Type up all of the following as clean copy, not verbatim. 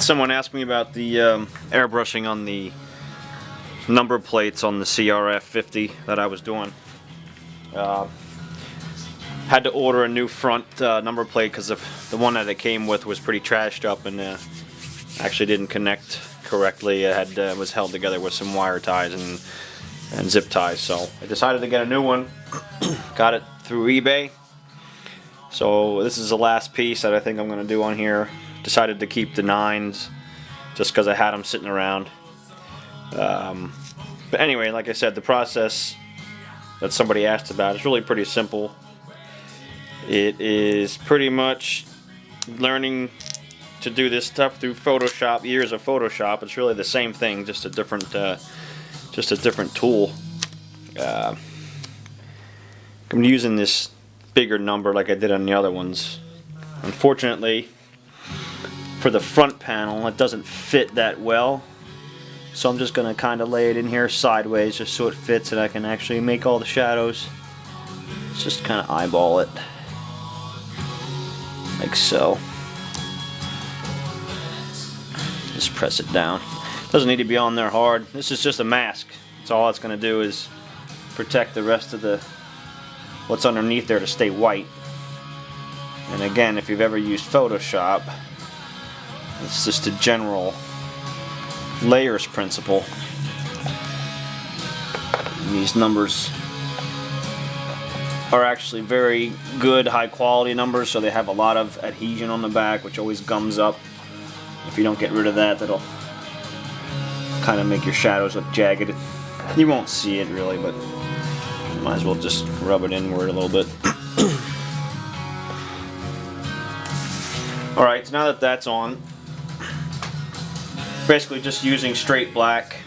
Had someone ask me about the airbrushing on the number plates on the CRF 50 that I was doing. Had to order a new front number plate because the one that it came with was pretty trashed up and actually didn't connect correctly. It had was held together with some wire ties and zip ties. So I decided to get a new one. Got it through eBay. So this is the last piece that I think I'm going to do on here. Decided to keep the 9s just because I had them sitting around. But anyway, like I said, the process that somebody asked about is really pretty simple. It is pretty much learning to do this stuff through Photoshop, years of Photoshop. It's really the same thing, just a different tool. I'm using this bigger number like I did on the other ones. Unfortunately, for the front panel, it doesn't fit that well. So I'm just going to kind of lay it in here sideways just so it fits and I can actually make all the shadows. Let's just kind of eyeball it. Like so. Just press it down. Doesn't need to be on there hard. This is just a mask. That's all it's going to do is protect the rest of the what's underneath there to stay white. And again, if you've ever used Photoshop, it's just a general layers principle. And these numbers are actually very good, high quality numbers, so they have a lot of adhesion on the back, which always gums up. If you don't get rid of that, that'll kind of make your shadows look jagged. You won't see it really, but you might as well just rub it inward a little bit. Alright, so now that that's on, basically just using straight black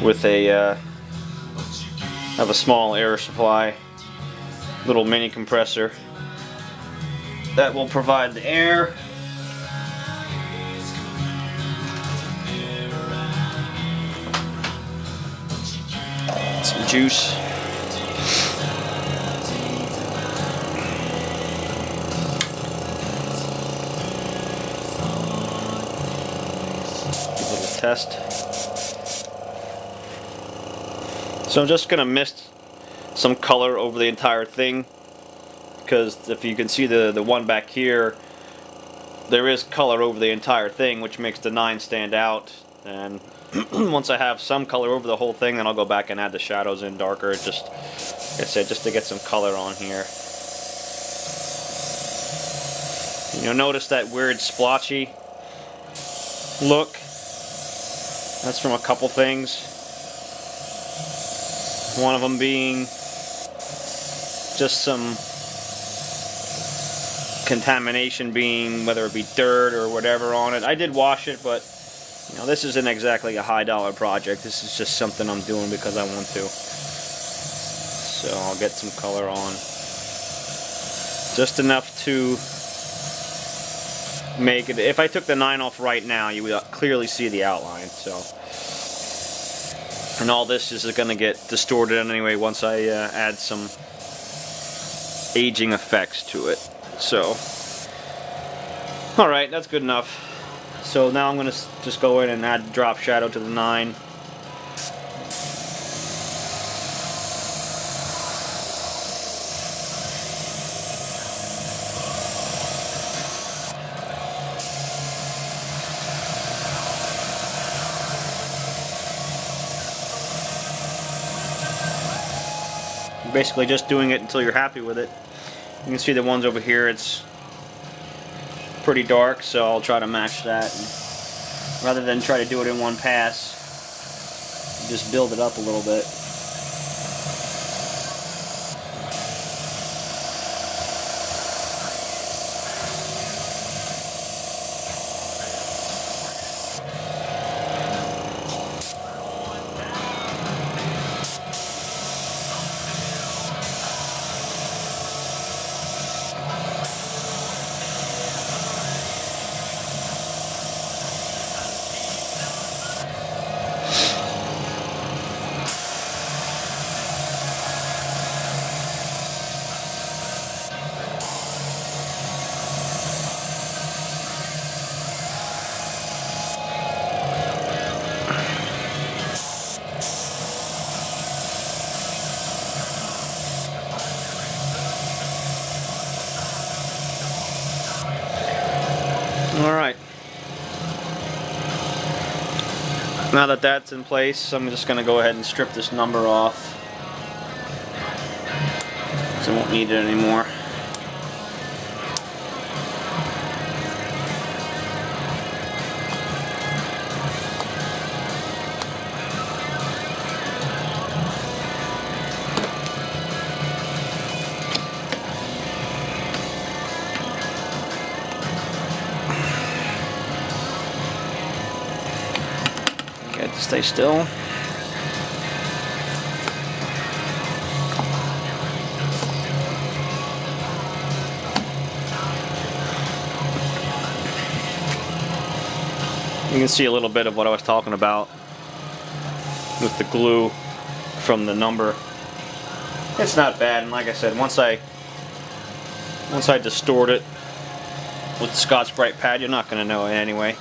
with a have a small air supply, little mini compressor that will provide the air. Some juice. A little test. So I'm just going to mist some color over the entire thing, because if you can see the one back here, there is color over the entire thing, which makes the 9 stand out. And once I have some color over the whole thing, then I'll go back and add the shadows in darker, just like I said, just to get some color on here. And you'll notice that weird splotchy look. That's from a couple things. One of them being just some contamination, being whether it be dirt or whatever on it. I did wash it, but you know, this isn't exactly a high-dollar project. This is just something I'm doing because I want to. So I'll get some color on, just enough to make it. If I took the 9 off right now, you would clearly see the outline. So. And all this is going to get distorted anyway once I add some aging effects to it. So, alright, that's good enough. So now I'm going to just go in and add drop shadow to the 9. Basically just doing it until you're happy with it. You can see the ones over here, it's pretty dark, so I'll try to match that. And rather than try to do it in one pass, just build it up a little bit. Alright. Now that that's in place, I'm just going to go ahead and strip this number off. So I won't need it anymore. Okay, stay still. You can see a little bit of what I was talking about with the glue from the number. It's not bad, and like I said, once I distort it with the Scotch-Brite pad, you're not going to know it anyway.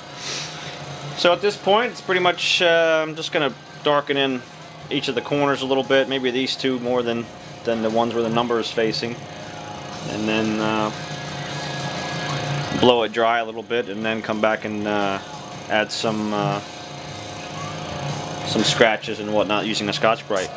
So at this point, it's pretty much, I'm just going to darken in each of the corners a little bit, maybe these two more than the ones where the number is facing, and then blow it dry a little bit, and then come back and add some scratches and whatnot using a Scotch-Brite.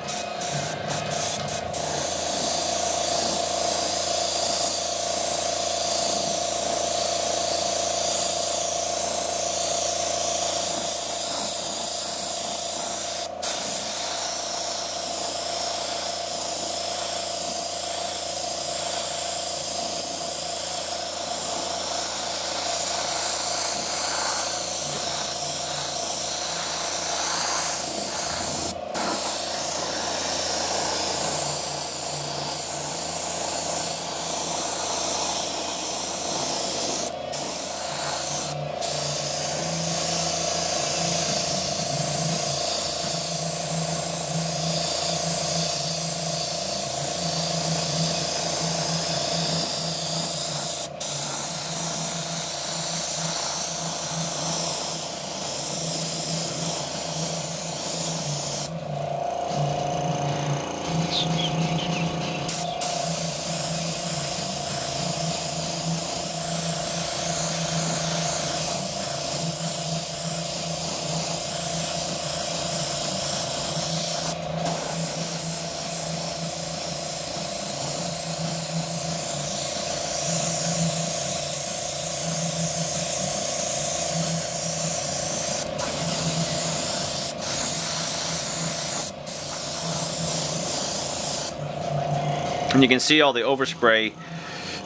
And you can see all the overspray.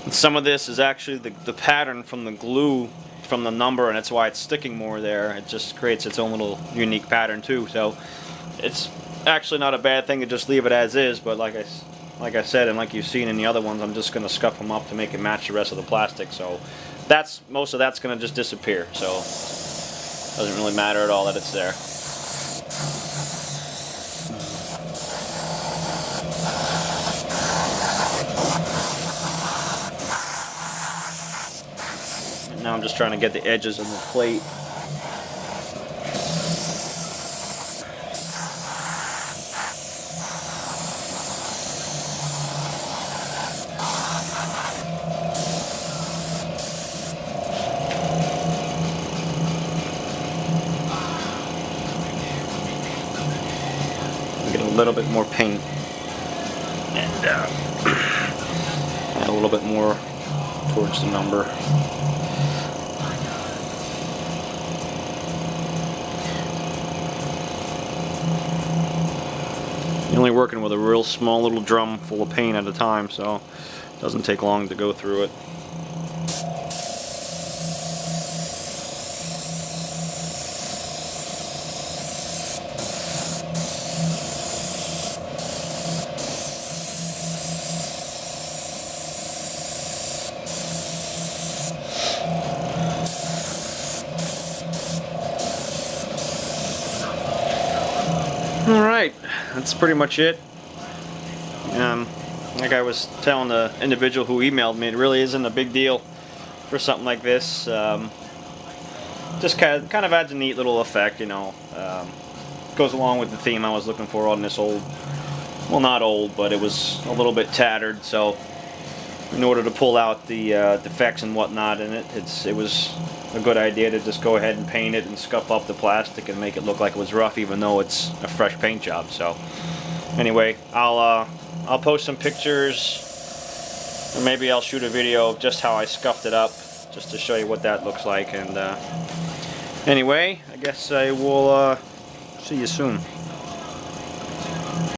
And some of this is actually the pattern from the glue from the number, and that's why it's sticking more there. It just creates its own little unique pattern too. So it's actually not a bad thing to just leave it as is, but like I said, and like you've seen in the other ones, I'm just going to scuff them up to make it match the rest of the plastic. So most of that's going to just disappear. So it doesn't really matter at all that it's there. Now I'm just trying to get the edges of the plate. Get a little bit more paint and add a little bit more towards the number. You're only working with a real small little drum full of paint at a time, so it doesn't take long to go through it. Alright, that's pretty much it. Like I was telling the individual who emailed me, it really isn't a big deal for something like this. Just kind of adds a neat little effect, you know. Goes along with the theme I was looking for on this old, well, not old, but it was a little bit tattered, so in order to pull out the defects and whatnot in it. It was a good idea to just go ahead and paint it and scuff up the plastic and make it look like it was rough, even though it's a fresh paint job. So anyway, I'll post some pictures, or maybe I'll shoot a video of just how I scuffed it up, just to show you what that looks like. And anyway, I guess I will see you soon.